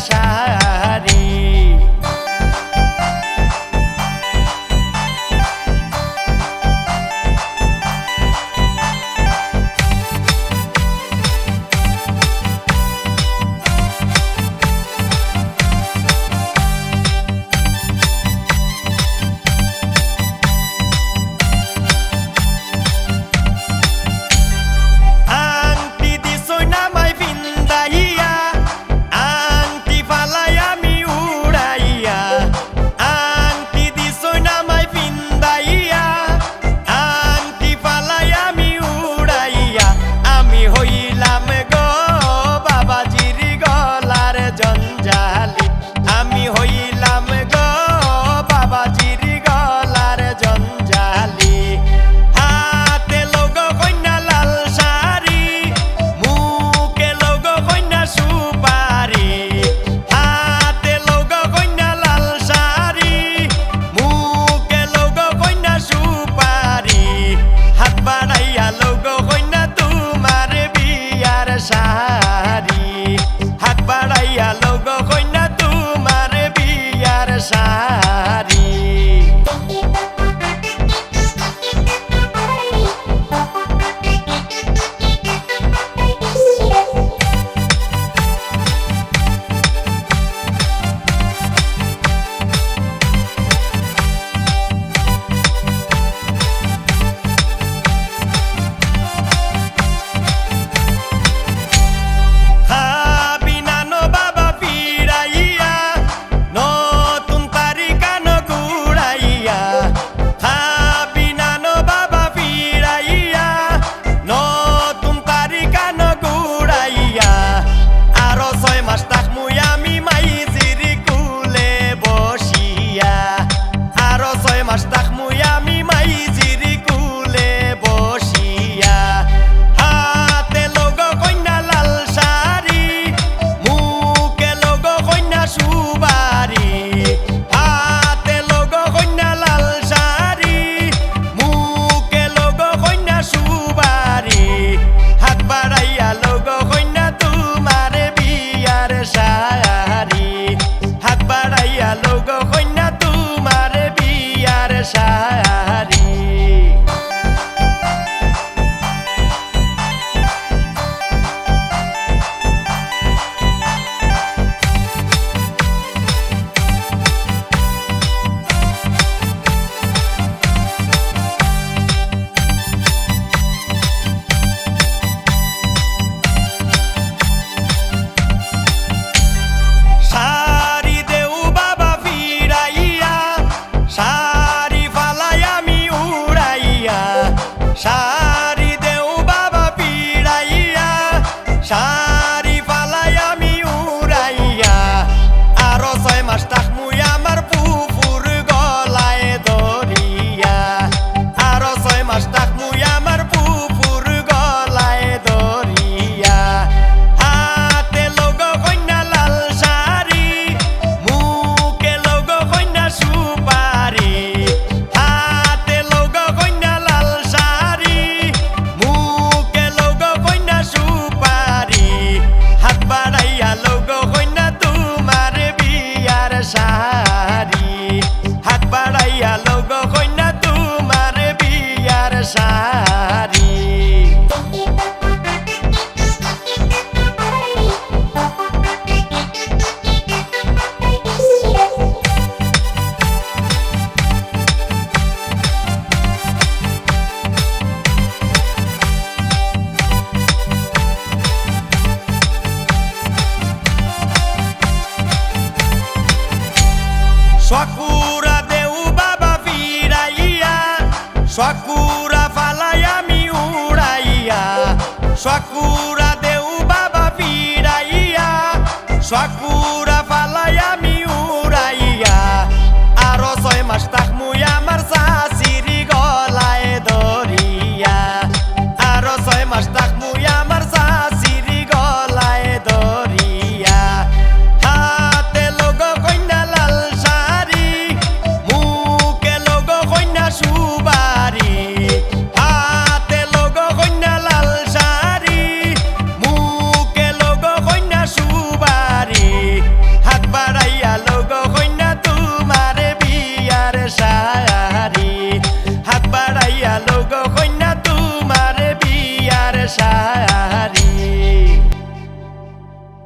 শাড়ি। শাড়ি হাত বাড়াইয়া লোগ কইনা তোমার বিয়ার শাড়ি। শাড়ি দেও বাবা পিড়াইয়া শাড়ি ফালাই আমি উড়াইয়া আরো 6 মাস থাকমুই আমার ফুফুর গলায় ধরিয়া আরো 6 মাস থাকমুই আমার ফুফুর গলায় ধরিয়া হাতে লোগ কইনা লাল শাড়ি মুখে লোগ কইনা সুপারি হাতে লোগ কইনা লাল শাড়ি মুখে লোগ কইনা সুপারি হাত বাড়াইয়া লোগ কইনা তোমার বিয়ার শাড়ি হাত বাড়াইয়া লোগ কইনা তোমার বিয়ার sari. Shakura deu baba firaia Shakura falai ami uraia Shakura deu baba firaia Shakura falai ami